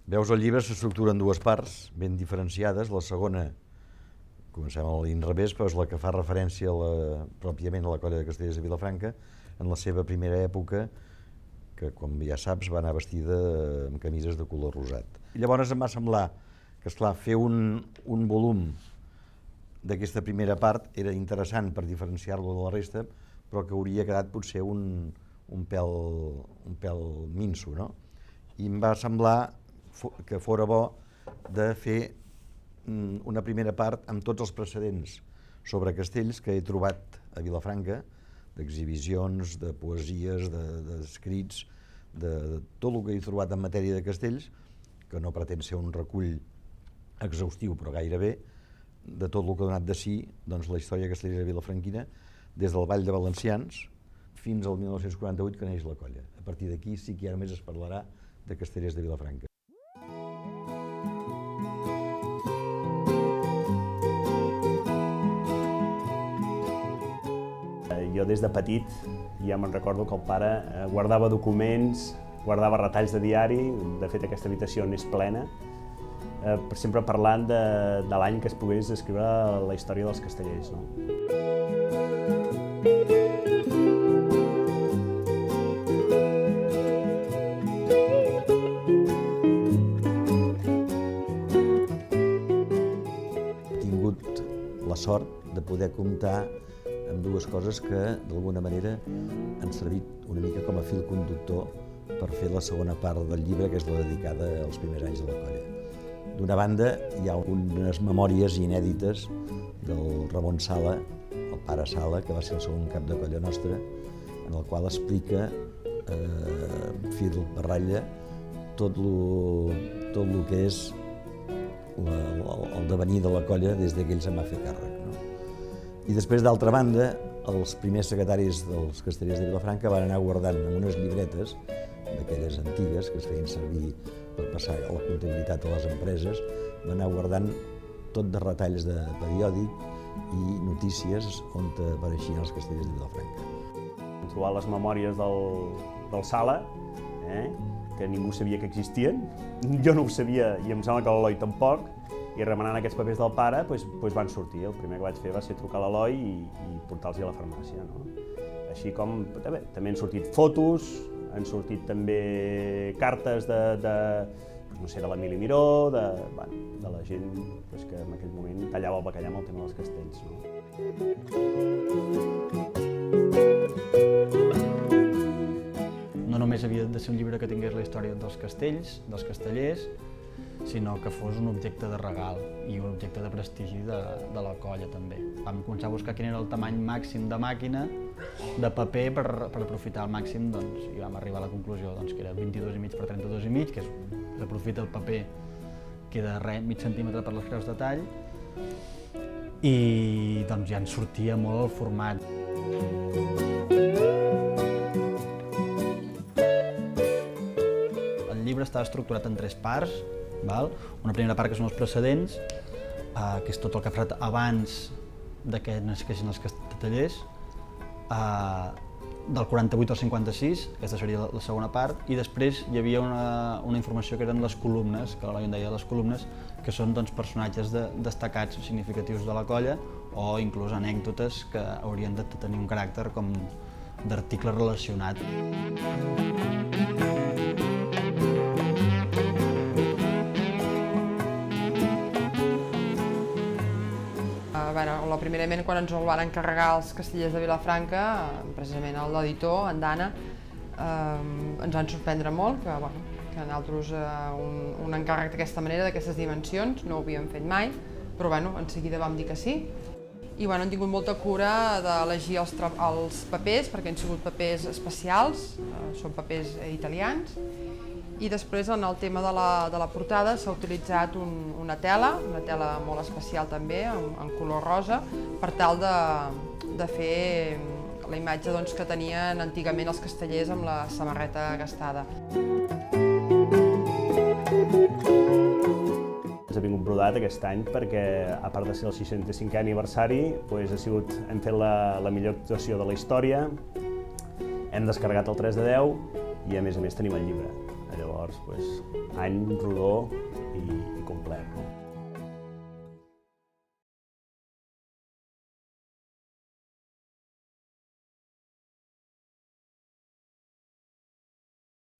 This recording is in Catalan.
Veus, el llibre s'estructura en dues parts ben diferenciades. La segona, comencem a l'inrevés, però és la que fa referència pròpiament a la colla de Castellers de Vilafranca en la seva primera època, que, com ja saps, va anar vestida amb camises de color rosat. I llavors em va semblar que, esclar, fer un volum d'aquesta primera part era interessant per diferenciar-lo de la resta, però que hauria quedat potser un pèl minso, no? I em va semblar que fora bo de fer una primera part amb tots els precedents sobre castells que he trobat a Vilafranca, d'exhibicions, de poesies, d'escrits, de tot el que he trobat en matèria de castells, que no pretén ser un recull exhaustiu, però gairebé, de tot el que ha donat de si doncs, la història castellera vilafranquina, des del Ball de Valencians fins al 1948, que neix la colla. A partir d'aquí sí que ja només es parlarà de Castellers de Vilafranca. Jo des de petit ja me'n recordo que el pare guardava documents, guardava retalls de diari, de fet aquesta habitació n'és plena, sempre parlant de l'any que es pogués escriure la història dels castellers. He tingut la sort de poder comptar amb dues coses que, d'alguna manera, han servit una mica com a fil conductor per fer la segona part del llibre, que és la dedicada als primers anys de la colla. D'una banda, hi ha unes memòries inèdites del Ramon Sala, el pare Sala, que va ser el segon cap de colla nostra, en el qual explica, fil per ratlla, tot el que és el devenir de la colla des que ell se'n va fer càrrec. I després, d'altra banda, els primers secretaris dels Castellers de Vilafranca van anar guardant en unes llibretes, d'aquelles antigues que es feien servir per passar a la comptabilitat a les empreses, van anar guardant tot de retalls de periòdic i notícies on apareixien els Castellers de Vilafranca. Hem trobat les memòries del Sala, que ningú sabia que existien, jo no ho sabia i em sembla que l'Eloi tampoc, i remenant aquests papers del pare van sortir. El primer que vaig fer va ser trucar a l'Eloi i portar-los a la farmàcia. Així com també han sortit fotos, han sortit també cartes de l'Emili Miró, de la gent que en aquell moment tallava el bacallà amb el tema dels castells. No només havia de ser un llibre que tingués la història dels castells, dels castellers, sinó que fos un objecte de regal i un objecte de prestigi de la colla també. Vam començar a buscar quin era el tamany màxim de màquina, de paper, per aprofitar al màxim, i vam arribar a la conclusió que era 22,5 per 32,5, que s'aprofita el paper, queda mig centímetre per les creus de tall, i ja ens sortia molt el format. El llibre està estructurat en 3 parts. Una primera part que són els precedents, que és tot el que ha fet abans que naixessin els castellers, del 48 al 56, aquesta seria la segona part, i després hi havia una informació que eren les columnes, que l'Eloi en deia les columnes, que són personatges destacats significatius de la colla o inclús anècdotes que haurien de tenir un caràcter com d'article relacionat. Primerament, quan ens el van encarregar els Castellers de Vilafranca, precisament l'editor, en Dana, ens van sorprendre molt, que nosaltres un encàrrec d'aquesta manera, d'aquestes dimensions, no ho havíem fet mai, però en seguida vam dir que sí. I han tingut molta cura d'elegir els papers, perquè han sigut papers especials, són papers italians, i després en el tema de la portada s'ha utilitzat una tela molt especial també, en color rosa, per tal de fer la imatge que tenien antigament els castellers amb la samarreta gastada. Ens ha vingut brodat aquest any perquè, a part de ser el 65è aniversari, hem fet la millor actuació de la història, hem descarregat el 3 de 10 i a més tenim el llibre. Llavors, any rodó i complet.